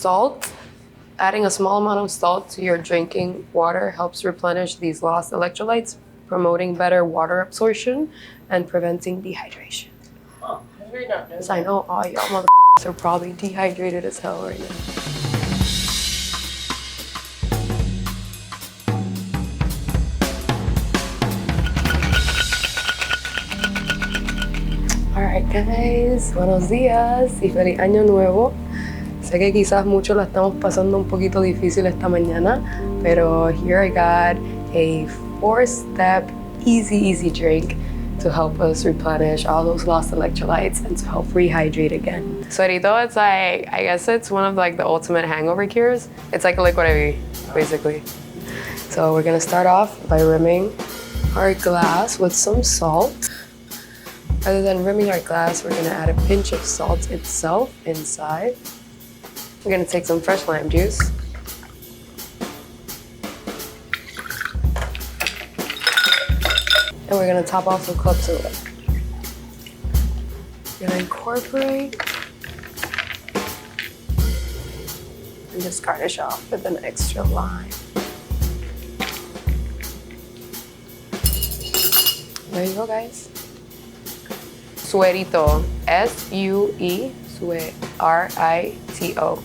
Salt. Adding a small amount of salt to your drinking water helps replenish these lost electrolytes, promoting better water absorption and preventing dehydration. Oh, I did not know. I know all y'all motherfuckers are probably dehydrated as hell right now. Alright guys, buenos días y feliz año nuevo. Sé que quizás muchos la estamos pasando un poquito difícil esta mañana, pero here I got a 4-step easy drink to help us replenish all those lost electrolytes and to help rehydrate again. Suerito, it's like, I guess it's one of like the ultimate hangover cures. It's like a liquid IV, basically. So we're gonna start off by rimming our glass with some salt. Rather than rimming our glass, we're gonna add a pinch of salt itself inside. We're gonna take some fresh lime juice. And we're gonna top off with club soda. We're gonna incorporate and just garnish off with an extra lime. There you go, guys. Suerito, S-U-E, R-I-T-O.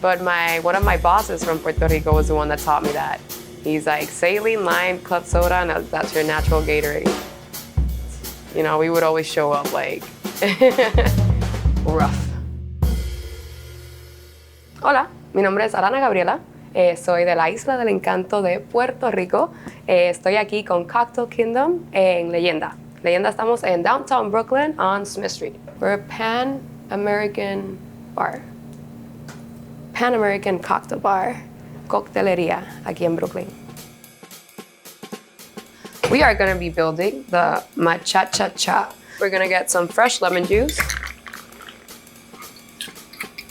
But one of my bosses from Puerto Rico was the one that taught me that. He's like, saline, lime, club soda, and that's your natural Gatorade. You know, we would always show up like rough. Hola, mi nombre es Allana Gabriela. Soy de la Isla del Encanto de Puerto Rico. Estoy aquí con Cocktail Kingdom en Leyenda. Leyenda, estamos en downtown Brooklyn on Smith Street. We're a Pan-American bar. Pan-American cocktail bar. Cockteleria, aquí en Brooklyn. We are gonna be building the cha-cha-cha. We're gonna get some fresh lemon juice,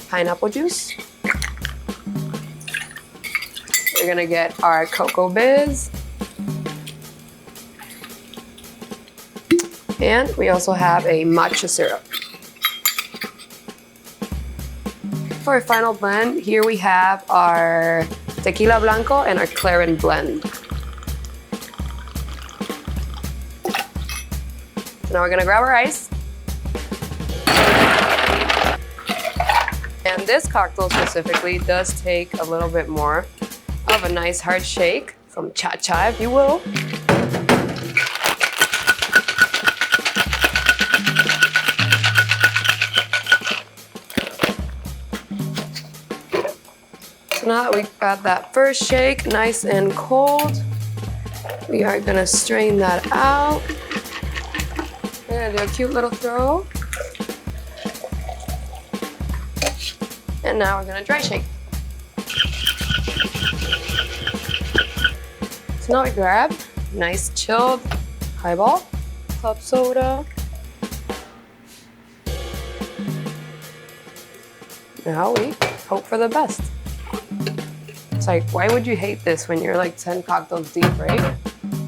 pineapple juice. We're gonna get our cocoa biz. And we also have a matcha syrup. For our final blend, here we have our tequila blanco and our claret blend. So now we're gonna grab our ice. And this cocktail specifically does take a little bit more of a nice hard shake, some cha-cha if you will. Now that we've got that first shake nice and cold, we are gonna strain that out. We're gonna do a cute little throw. And now we're gonna dry shake. So now we grab nice chilled highball, club soda. Now we hope for the best. It's like, why would you hate this when you're like 10 cocktails deep, right?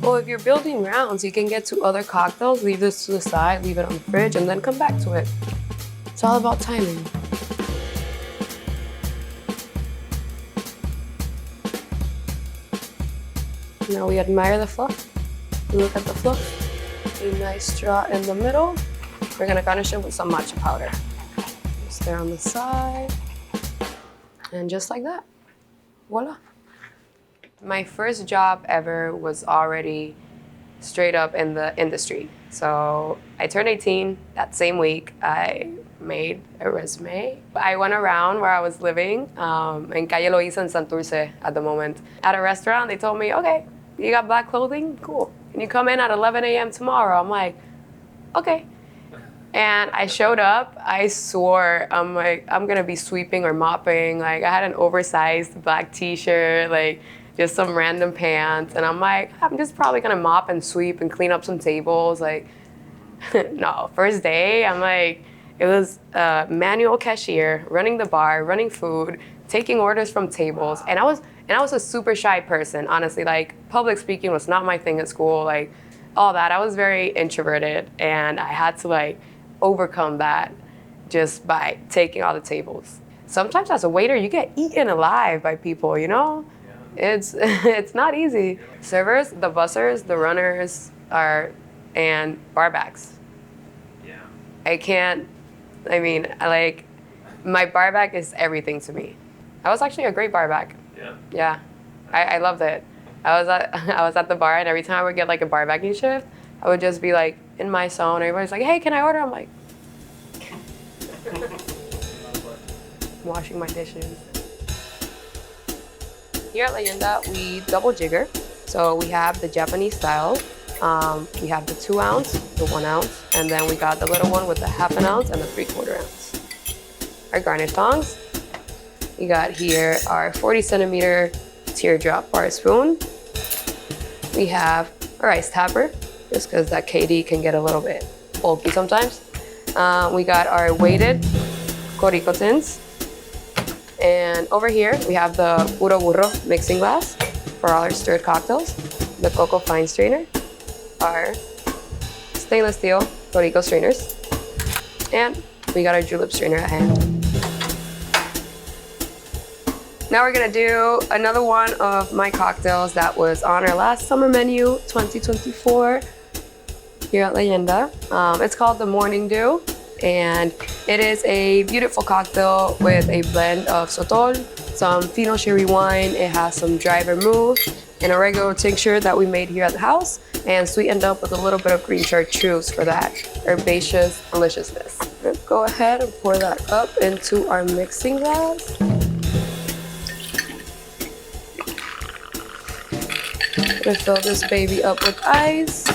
Well, if you're building rounds, you can get to other cocktails, leave this to the side, leave it on the fridge, and then come back to it. It's all about timing. Now we admire the fluff. Look at the fluff. A nice straw in the middle. We're gonna garnish it with some matcha powder. Just there on the side. And just like that. Voila. My first job ever was already straight up in the industry. So I turned 18 that same week. I made a resume. I went around where I was living in Calle Loíza in Santurce at the moment. At a restaurant, they told me, okay, you got black clothing? Cool. Can you come in at 11 a.m. tomorrow? I'm like, okay. And I showed up, I swore, I'm like, I'm gonna be sweeping or mopping. Like, I had an oversized black t-shirt, like just some random pants. And I'm like, I'm just probably gonna mop and sweep and clean up some tables. Like, no, first day, I'm like, it was a manual cashier, running the bar, running food, taking orders from tables. And I was a super shy person, honestly. Like, public speaking was not my thing at school, like all that. I was very introverted, and I had to like overcome that just by taking all the tables. sometimes as a waiter, you get eaten alive by people, you know? Yeah. It's not easy. Servers, the bussers, the runners and barbacks. Yeah. My barback is everything to me. I was actually a great barback. Yeah. Yeah, I loved it. I was at the bar, and every time I would get like a barbacking shift, I would just be like in my zone. Everybody's like, "Hey, can I order?" I'm like, washing my dishes. Here at Leyenda, we double jigger. So we have the Japanese style. We have the 2 ounce, the 1 ounce, and then we got the little one with the 1/2 ounce and the 3/4 ounce. Our garnish tongs. We got here our 40 centimeter teardrop bar spoon. We have our ice tapper, just because that KD can get a little bit bulky sometimes. We got our weighted Corico tins. And over here, we have the Puro Burro mixing glass for all our stirred cocktails, the Coco Fine strainer, our stainless steel Corico strainers, and we got our julep strainer at hand. Now we're gonna do another one of my cocktails that was on our last summer menu, 2024, here at Leyenda. It's called the Morning Dew, and it is a beautiful cocktail with a blend of sotol, some fino sherry wine, it has some dry vermouth, and a regular tincture that we made here at the house, and sweetened up with a little bit of green chartreuse for that herbaceous deliciousness. Let's go ahead and pour that up into our mixing glass. Gonna fill this baby up with ice.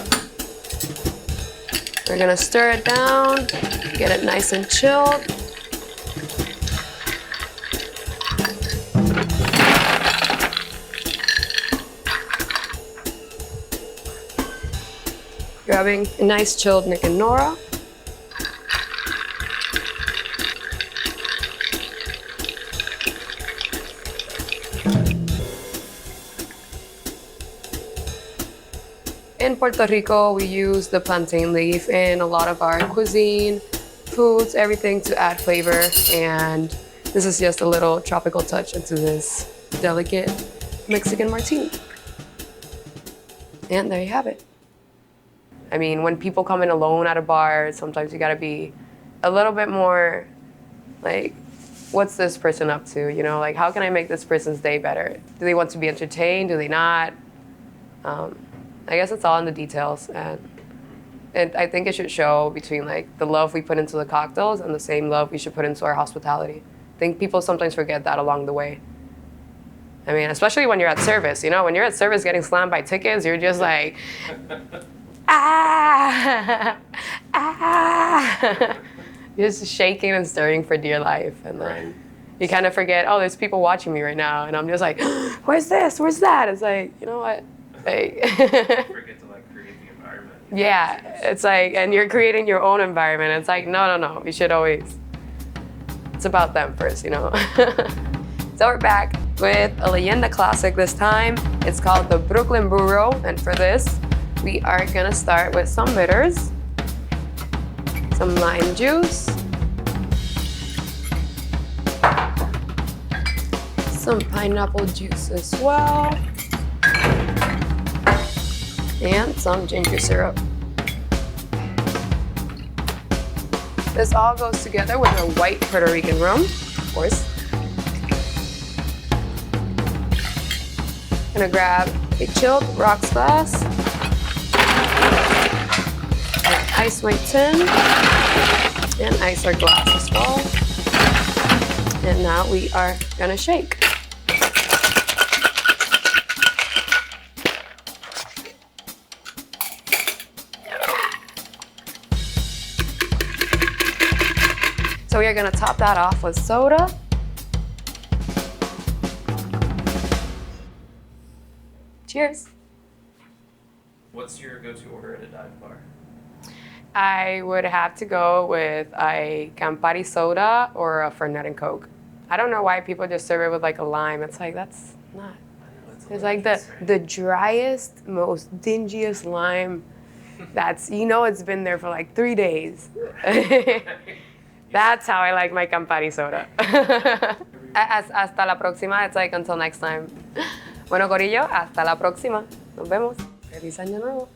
We're gonna stir it down, get it nice and chilled. Grabbing a nice chilled Nick and Nora. In Puerto Rico, we use the plantain leaf in a lot of our cuisine, foods, everything to add flavor. And this is just a little tropical touch into this delicate Mexican martini. And there you have it. I mean, when people come in alone at a bar, sometimes you gotta be a little bit more like, what's this person up to? You know, like, how can I make this person's day better? Do they want to be entertained? Do they not? I guess it's all in the details, and I think it should show between like the love we put into the cocktails and the same love we should put into our hospitality. I think people sometimes forget that along the way. I mean, especially when you're at service, you know, when you're at service getting slammed by tickets, you're just like, ah, ah, just shaking and stirring for dear life, and then you kind of forget, oh, there's people watching me right now, and I'm just like, where's this, where's that? It's like, you know what? Like, forget to like create the environment. Yeah, it's like, and you're creating your own environment. It's like, no. We should always, it's about them first, you know? So we're back with a Leyenda classic this time. It's called the Brooklyn Burro. And for this, we are gonna start with some bitters, some lime juice, some pineapple juice as well, and some ginger syrup. This all goes together with a white Puerto Rican rum, of course. Gonna grab a chilled rocks glass, an ice white tin, and ice our glass as well. And now we are gonna shake. So we are gonna top that off with soda. Cheers. What's your go-to order at a dive bar? I would have to go with a Campari soda or a Fernet and Coke. I don't know why people just serve it with like a lime. It's like, that's not. It's like the driest, most dingiest lime that's, you know, it's been there for like 3 days. That's how I like my Campari soda. Hasta la próxima. It's like until next time. Bueno, Corillo, hasta la próxima. Nos vemos. Feliz año nuevo.